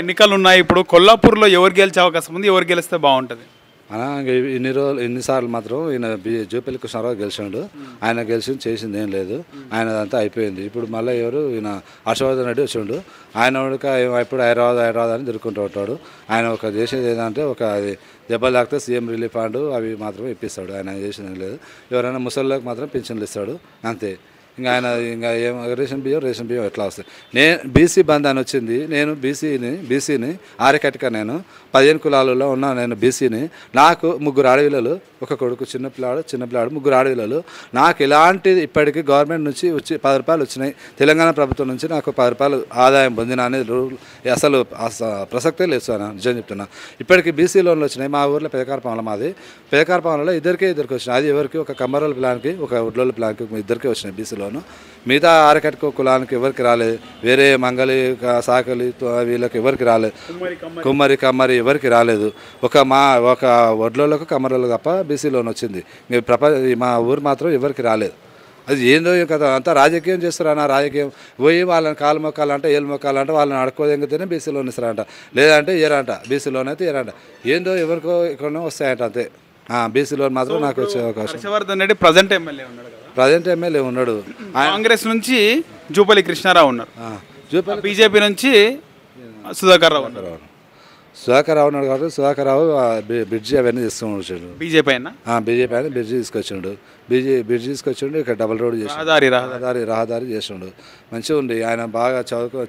ఎన్నికలు ఉన్నాయి. ఇప్పుడు కొల్లాపూర్లో ఎవరు గెలిచే అవకాశం ఉంది, ఎవరు గెలిస్తే బాగుంటుంది? ఇన్నిసార్లు మాత్రం ఈయన జూపల్లి కృష్ణారావు గెలిచాడు. ఆయన గెలిచి చేసింది ఏం లేదు, ఆయనదంతా అయిపోయింది. ఇప్పుడు మళ్ళీ ఎవరు ఈయన హర్షవర్ధన్ రెడ్డి వచ్చిండు. ఆయన ఇప్పుడు హైదరాబాద్ అని తిరుగుకుంటూ ఉంటాడు. ఆయన ఒక చేసేది ఏంటంటే ఒక అది దెబ్బలు తాకితే సీఎం రిలీఫ్ ఫండ్ అవి మాత్రం ఇప్పిస్తాడు. ఆయన చేసింది ఏం లేదు. ఎవరైనా ముసలిలకు మాత్రం పెన్షన్లు ఇస్తాడు అంతే. ఆయన ఏం రేషన్ బియ్యం ఎట్లా వస్తాయి. నేను బీసీ బంద్ అని వచ్చింది. నేను బీసీని ఆరికట్టిక నేను 15 కులాలలో ఉన్నా. నేను బీసీని. నాకు 3 ఆడపిల్లలు, ఒక కొడుకు, చిన్నపిల్లాడు 3 ఆడపిల్లలు. నాకు ఇలాంటిది ఇప్పటికీ గవర్నమెంట్ నుంచి వచ్చి 10 రూపాయలు వచ్చినాయి. తెలంగాణ ప్రభుత్వం నుంచి నాకు 10 రూపాయలు ఆదాయం పొందిన అనేది అసలు ప్రసక్తే లేదు సార్, నిజం చెప్తున్నా. ఇప్పటికీ బీసీ లోన్లు వచ్చినాయి. మా ఊర్లో పెదకారపాలెం, మాది పెదకారపాలెంలో ఇద్దరికి వచ్చినాయి. అది ఎవరికి ఒక కమ్మరోళ్ళ ప్లాన్కి, ఒక ఉడ్లోళ్ళ ప్లాన్కి ఇద్దరికే వచ్చినాయి బీసీలోను. మిగతా ఆరకట్టుకో కులానికి ఎవరికి రాలేదు. వేరే మంగళి, సాకలి వీళ్ళకి ఎవరికి రాలేదు. కమ్మరి ఎవరికి రాలేదు. ఒక వడ్లోళ్ళకు కమ్మరోళ్ళకు తప్ప బీసీ లోన్ వచ్చింది. మా ఊరు మాత్రం ఎవరికి రాలేదు. అది ఏందో కదా, అంతా రాజకీయం చేస్తారన్న. రాజకీయం పోయి వాళ్ళని కాలు మొక్కాలంటే ఏళ్ళు మొక్కాలంటే వాళ్ళని అడుక్కోదెంగితేనే బీసీ లోన్ ఇస్తారంట, లేదంటే ఏరంట. బీసీ లోన్ అయితే ఏరంట. ఏందో ఎవరికో ఎక్కడో వస్తాయంట అంతే. బీసీ లోన్ మాత్రం నాకు వచ్చే అవకాశం. హర్షవర్ధన్ రెడ్డి ప్రజెంట్ ఎమ్మెల్యే ఉన్నాడు. కాంగ్రెస్ నుంచి జూపల్లి కృష్ణారావు ఉన్నారు, బీజేపీ నుంచి సుధాకర్ రావు ఉన్నారు. ఉన్నాడు కాబట్టి సుధాకర్ రావు బ్రిడ్జి అవన్నీ తీసుకుని బీజేపీ అయినా బ్రిడ్జి తీసుకొచ్చిండు. బ్రిడ్జి తీసుకొచ్చిండు. ఇక్కడ డబుల్ రోడ్ చేసి రహదారి చేసిండు. మంచిగా ఉంది. ఆయన బాగా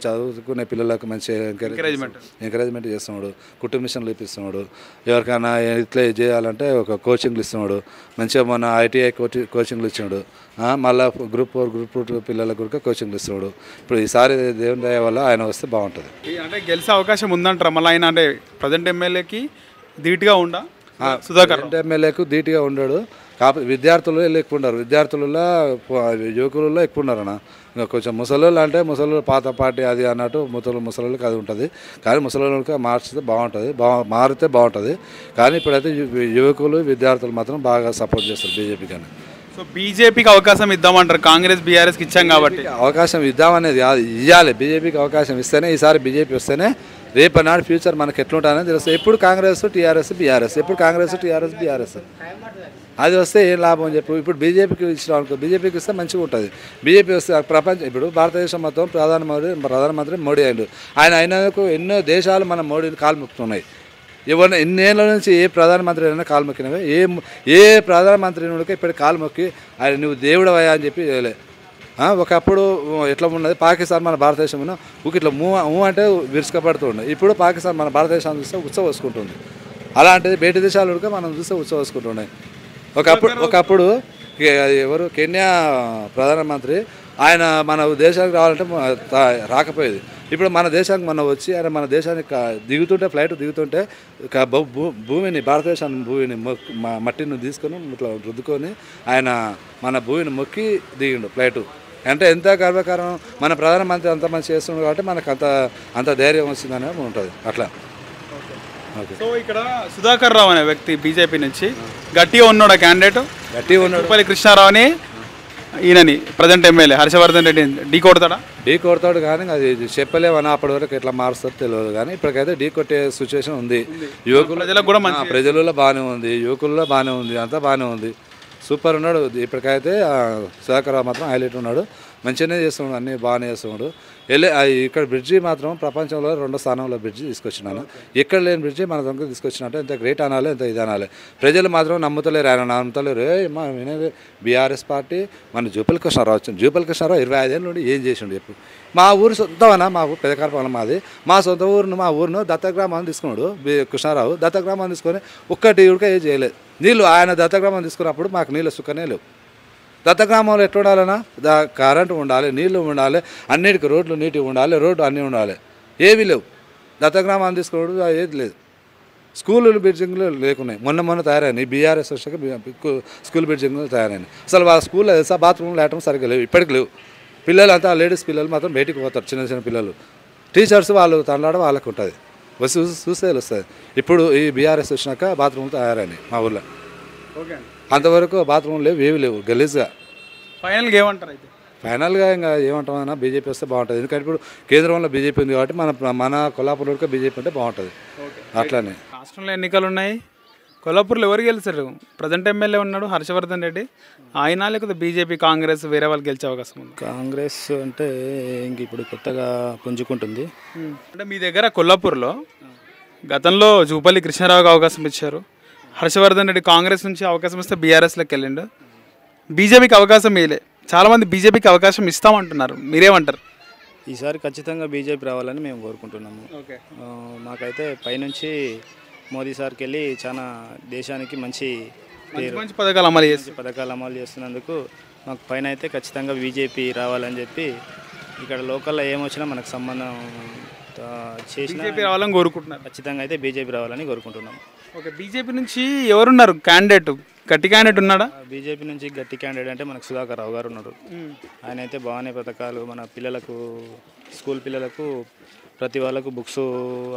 చదువుకునే పిల్లలకు మంచి ఎంకరేజ్మెంట్ చేస్తున్నాడు. కుటుంబ మిషన్లు ఇప్పిస్తున్నాడు. ఎవరికైనా ఇట్లా చేయాలంటే ఒక కోచింగ్లు ఇస్తున్నాడు. మంచిగా మొన్న ITI కోచింగ్లు ఇచ్చినాడు. మళ్ళీ గ్రూప్ 4 గ్రూప్ 2 పిల్లలకు కూడా కోచింగ్లు ఇస్తున్నాడు. ఇప్పుడు ఈసారి దేవుని దయ వల్ల ఆయన వస్తే బాగుంటుంది. అంటే గెలిచే అవకాశం ఉందంటారా మళ్ళీ ఆయన? అంటే ప్రజెంట్ ఎమ్మెల్యేకి ధీటుగా సుధాకర్ ఎమ్మెల్యేకు ధీటుగా ఉండడు. కాకపోతే విద్యార్థులు ఎక్కువ ఉన్నారు. విద్యార్థులలో యువకులలో ఎక్కువ ఉన్నారన్న. ఇంకా కొంచెం ముసలోళ్ళు అంటే ముసలోళ్ళు పాత పార్టీ అది అన్నట్టు ముసలోళ్ళకి అది ఉంటుంది. కానీ ముసలోళ్ళకి మారితే బాగుంటుంది. కానీ ఇప్పుడైతే యువకులు విద్యార్థులు మాత్రం బాగా సపోర్ట్ చేస్తారు బీజేపీ కానీ. సో బీజేపీకి అవకాశం ఇద్దామంటారు. కాంగ్రెస్ బీఆర్ఎస్కి ఇచ్చాం కాబట్టి అవకాశం ఇద్దామనేది ఇవ్వాలి. బీజేపీకి అవకాశం ఇస్తేనే, ఈసారి బీజేపీ వస్తేనే రేపన్నాడు ఫ్యూచర్ మనకు ఎట్లుంటుందని తెలుస్తుంది. ఎప్పుడు కాంగ్రెస్ టీఆర్ఎస్ బీఆర్ఎస్, ఎప్పుడు కాంగ్రెస్ టీఆర్ఎస్ బీఆర్ఎస్, అది వస్తే ఏం లాభం అని చెప్పి ఇప్పుడు బీజేపీకి ఇచ్చినాం అనుకో, బీజేపీకి ఇస్తే మంచిగా ఉంటుంది. బీజేపీ వస్తే ప్రపంచం ఇప్పుడు భారతదేశం మొత్తం ప్రధానమంత్రి మోడీ అయ్యాడు. ఆయన అయినందుకు ఎన్నో దేశాలు మన మోడీని కాలు మొక్కుతున్నాయి. ఎవరిని ఇన్నేళ్ళ నుంచి ఏ ప్రధానమంత్రి అయినా కాలు మొక్కినవే, ఏ ప్రధానమంత్రి నుండి ఇప్పటికి కాలు మొక్కి ఆయన నువ్వు దేవుడవయ్యా అని చెప్పి చేయలే. ఒకప్పుడు ఎట్లా ఉన్నది, పాకిస్తాన్ మన భారతదేశం ఇట్లా అంటే విరుచుకపడుతూ ఉండే. ఇప్పుడు పాకిస్తాన్ మన భారతదేశాన్ని చూస్తే ఉత్సవం వేసుకుంటుంది. అలాంటిది బయట దేశాలు కూడా మనం చూస్తే ఉత్సవం వేసుకుంటున్నాయి. ఒకప్పుడు ఎవరు కెన్యా ప్రధానమంత్రి ఆయన మన దేశానికి రావాలంటే రాకపోయేది. ఇప్పుడు మన దేశానికి మనం వచ్చి ఆయన మన దేశానికి దిగుతుంటే, ఫ్లైట్ దిగుతుంటే భూమిని, భారతదేశాన్ని మట్టిని తీసుకొని ఇట్లా రుద్దుకొని ఆయన మన భూమిని మొక్కి దిగిండు ఫ్లైటు. అంటే ఎంత గర్వకారణం. మన ప్రధానమంత్రి అంత మంచి చేస్తున్నాడు కాబట్టి మనకు అంత ధైర్యం వచ్చిందని ఉంటుంది అట్లా. సో ఇక్కడ సుధాకర్ రావు అనే వ్యక్తి బీజేపీ నుంచి గట్టిగా ఉన్నాడు. క్యాండిడేట్ గట్టిగా ఉన్నాడు. జూపల్లి కృష్ణారావుని ఈయనని ప్రజెంట్ ఎమ్మెల్యే హర్షవర్ధన్ రెడ్డి ఢీ కొడతాడు కానీ అది చెప్పలేమని అప్పటి వరకు ఎట్లా మారుస్తారో తెలియదు. కానీ ఇప్పటికైతే ఢీ కొట్టే సిచ్యువేషన్ ఉంది. ప్రజలలో బాగానే ఉంది, యువకుల్లో బాగానే ఉంది, అంతా బాగానే ఉంది. సూపర్ ఉన్నాడు. ఇప్పటికైతే సుధాకర్ రావు మాత్రం హైలైట్ ఉన్నాడు. మంచిగానే చేస్తున్నాడు, అన్నీ బాగానే చేస్తున్నాడు. ఇక్కడ బ్రిడ్జి మాత్రం ప్రపంచంలో 2వ స్థానంలో బ్రిడ్జి తీసుకొచ్చినాను. ఎక్కడ లేని బ్రిడ్జి మన దగ్గర తీసుకొచ్చినట్టు ఎంత గ్రేట్ అనాలి, ఎంత ఇది అనాలి. ప్రజలు మాత్రం నమ్ముతలేరు, ఆయన నమ్ముతలేరు. వినేది బీఆర్ఎస్ పార్టీ మన జూపల్లి కృష్ణారావు వచ్చింది. జూపల్లి కృష్ణారావు 25 ఏళ్ళ నుండి ఏం చేసిండు చెప్పు. మా ఊరు సొంతమన్నా, మా ఊరు పెదకారపాలెం మాది. మా సొంత మా ఊరును దత్తగ్రామాన్ని తీసుకున్నాడు కృష్ణారావు. దత్తగ్రామాన్ని తీసుకొని ఒక్కటి కూడా ఏం చేయలేదు. నీళ్ళు ఆయన దత్తగ్రామాన్ని తీసుకున్నప్పుడు మాకు నీళ్ళు సుఖనే లేవు. దత్తగ్రామంలో ఎట్లా ఉండాలన్నా, కరెంటు ఉండాలి, నీళ్లు ఉండాలి, అన్నిటికీ రోడ్లు నీట్గా ఉండాలి, రోడ్డు అన్నీ ఉండాలి. ఏమీ లేవు. దత్తగ్రామాన్ని తీసుకున్నాడు ఏది లేదు. స్కూళ్ళు బిల్డింగ్లు లేకున్నాయి. మొన్న తయారైనాయి. బీఆర్ఎస్ వచ్చాక స్కూల్ బిల్డింగ్లు తయారైనాయి. అసలు వాళ్ళ స్కూల్లో తెలుసా బాత్రూమ్లు లేటం సరిగ్గా లేవు, ఇప్పటికి లేవు. పిల్లలు అంతా లేడీస్ పిల్లలు మాత్రం బయటికి పోతారు, చిన్న పిల్లలు. టీచర్స్ వాళ్ళు తండ్లాడ వాళ్ళకు ఉంటుంది, చూస్తే తెలుస్తుంది. ఇప్పుడు ఈ బీఆర్ఎస్ వచ్చినాక బాత్రూమ్లు తయారైనాయి మా ఊళ్ళో. అంతవరకు బాత్రూమ్లు లేవు, ఏవి లేవు, గలీజ్గా. ఫైనల్గా ఏమంటారు అయితే? ఫైనల్గా ఇంకా ఏమంటామన్నా బీజేపీ వస్తే బాగుంటుంది. ఎందుకంటే ఇప్పుడు కేంద్రంలో బీజేపీ ఉంది కాబట్టి మన కొల్లాపూర్లో బీజేపీ ఉంటే బాగుంటుంది. అట్లానే రాష్ట్రంలో ఎన్నికలు ఉన్నాయి. కొల్లాపూర్లో ఎవరు గెలిచారు? ప్రజెంట్ ఎమ్మెల్యే ఉన్నాడు హర్షవర్ధన్ రెడ్డి. ఆయన లేకపోతే బీజేపీ, కాంగ్రెస్ వేరే వాళ్ళు గెలిచే అవకాశం ఉంది? కాంగ్రెస్ అంటే ఇంక ఇప్పుడు కొత్తగా పుంజుకుంటుంది. అంటే మీ దగ్గర కొల్లాపూర్లో గతంలో జూపల్లి కృష్ణారావుకి అవకాశం ఇచ్చారు. హర్షవర్ధన్ రెడ్డి కాంగ్రెస్ నుంచి అవకాశం ఇస్తే బీఆర్ఎస్లోకి వెళ్ళిండు. బీజేపీకి అవకాశం ఇవ్వలే. చాలామంది బీజేపీకి అవకాశం ఇస్తామంటున్నారు. మీరేమంటారు? ఈసారి ఖచ్చితంగా బీజేపీ రావాలని మేము కోరుకుంటున్నాము. ఓకే. మాకైతే పైనుంచి మోదీ సార్కి వెళ్ళి చాలా దేశానికి మంచి పేరు, మంచి పథకాలు అమలు చేసి మంచి పథకాలు అమలు చేస్తున్నందుకు మాకు పైన అయితే ఖచ్చితంగా బీజేపీ రావాలని చెప్పి ఇక్కడ లోకల్లో ఏమొచ్చినా మనకు సంబంధం చేసిన బీజేపీ రావాలని కోరుకుంటున్నారు. ఖచ్చితంగా అయితే బీజేపీ రావాలని కోరుకుంటున్నాం. ఓకే. బీజేపీ నుంచి ఎవరున్నారు క్యాండిడేట్? గట్టి క్యాండిడేట్ ఉన్నాడా? బీజేపీ నుంచి గట్టి క్యాండిడేట్ అంటే మనకు సుధాకర్ రావు గారు ఉన్నారు. ఆయన అయితే బాగానే పథకాలు మన పిల్లలకు, స్కూల్ పిల్లలకు ప్రతి వాళ్ళకు బుక్స్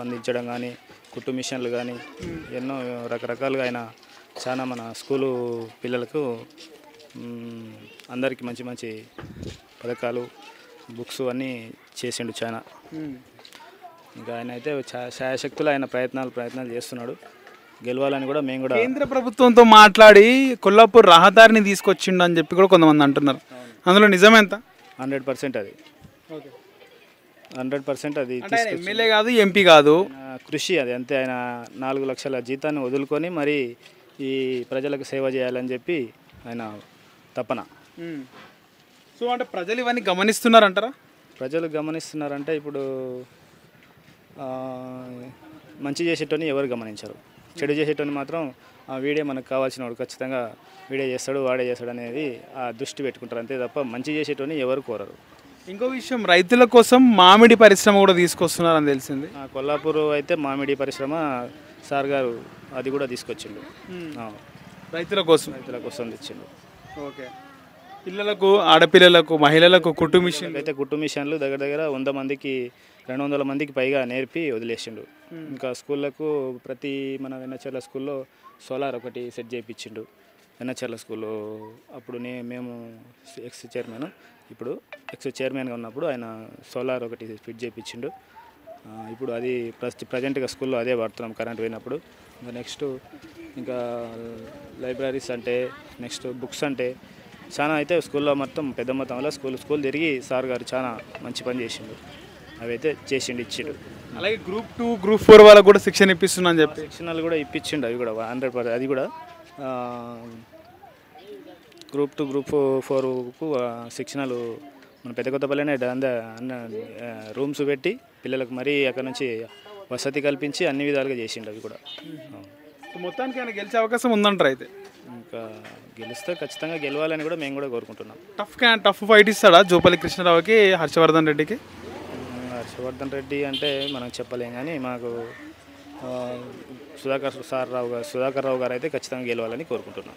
అందించడం కానీ, కుట్టు మిషన్లు కానీ ఎన్నో రకరకాలుగా ఆయన చాలా మన స్కూలు పిల్లలకు అందరికీ మంచి మంచి పథకాలు, బుక్స్ అన్నీ చేసిండు చాలా. ఇంకా ఆయన అయితే శాయశక్తులు ఆయన ప్రయత్నాలు చేస్తున్నాడు. గెలవాలని కూడా మేము కూడా కేంద్ర ప్రభుత్వంతో మాట్లాడి కొల్లాపూర్ రహదారిని తీసుకొచ్చిండు అని చెప్పి కూడా కొంతమంది అంటున్నారు. అందులో నిజమేంత? 100% అది 100% అది ఎమ్మెల్యే కాదు, ఎంపీ కాదు, కృషి అది అంతే. ఆయన 4 లక్షల జీతాన్ని వదులుకొని మరి ఈ ప్రజలకు సేవ చేయాలని చెప్పి ఆయన తపన. సో అంటే ప్రజలు ఇవన్నీ గమనిస్తున్నారంటారా? ప్రజలు గమనిస్తున్నారంటే ఇప్పుడు మంచి చేసేటోని ఎవరు గమనించరు. చెడు చేసేటోని మాత్రం వీడే మనకు కావాల్సిన వాడు, ఖచ్చితంగా వీడే చేస్తాడు, వాడే చేస్తాడు అనేది ఆ దృష్టి పెట్టుకుంటారు అంతే తప్ప మంచి చేసేటోని ఎవరు కోరరు. ఇంకో విషయం, రైతుల కోసం మామిడి పరిశ్రమ కూడా తీసుకొస్తున్నారని తెలిసింది. కొల్లాపూర్ అయితే మామిడి పరిశ్రమ సార్ గారు అది కూడా తీసుకొచ్చిండు. రైతుల కోసం తెచ్చిండు. ఓకే. పిల్లలకు, ఆడపిల్లలకు, మహిళలకు కుట్టు మిషన్లు అయితే కుట్టు మిషన్లు దగ్గర 100 మందికి 200 మందికి పైగా నేర్పి వదిలేసిండు. ఇంకా స్కూళ్ళకు ప్రతి మన వెన్నచర్ల స్కూల్లో సోలార్ ఒకటి సెట్ చేయించిండు. వెన్నచర్ల స్కూల్లో అప్పుడు మేము ఎక్స్ చైర్మన్, ఇప్పుడు ఎక్స్ చైర్మన్గా ఉన్నప్పుడు ఆయన సోలార్ ఒకటి ఫిట్ చేయించిండు. ఇప్పుడు అది ప్రజెంట్గా స్కూల్లో అదే వాడుతున్నాం కరెంట్ పోయినప్పుడు. ఇంకా నెక్స్ట్ ఇంకా లైబ్రరీస్ అంటే, నెక్స్ట్ బుక్స్ అంటే చాలా అయితే స్కూల్లో మొత్తం పెద్ద మొత్తంలో స్కూల్ తిరిగి సార్ గారు చాలా మంచి పని చేసిండు. అవి అయితే ఇచ్చిండు. అలాగే గ్రూప్ 2, గ్రూప్ 4 వాళ్ళకు కూడా శిక్షణ ఇప్పిస్తున్నా అని చెప్పి శిక్షణలు కూడా ఇప్పించిండు. అవి కూడా 100%. అది కూడా గ్రూప్ 2, గ్రూప్ 4కు శిక్షణలు మన పెద్ద కొత్తపల్లినే రూమ్స్ పెట్టి పిల్లలకు మరీ అక్కడ నుంచి వసతి కల్పించి అన్ని విధాలుగా చేసిండు. అవి కూడా మొత్తానికి ఆయన గెలిచే అవకాశం ఉందంటారు. అయితే ఇంకా గెలిస్తే ఖచ్చితంగా గెలవాలని కూడా మేము కూడా కోరుకుంటున్నాం. టఫ్ ఫైట్ ఇస్తాడా జూపల్లి కృష్ణారావుకి, హర్షవర్ధన్ రెడ్డికి? హర్షవర్ధన్ రెడ్డి అంటే మనం చెప్పలేం కానీ మాకు సుధాకర్ రావు గారు అయితే ఖచ్చితంగా గెలవాలని కోరుకుంటున్నాం.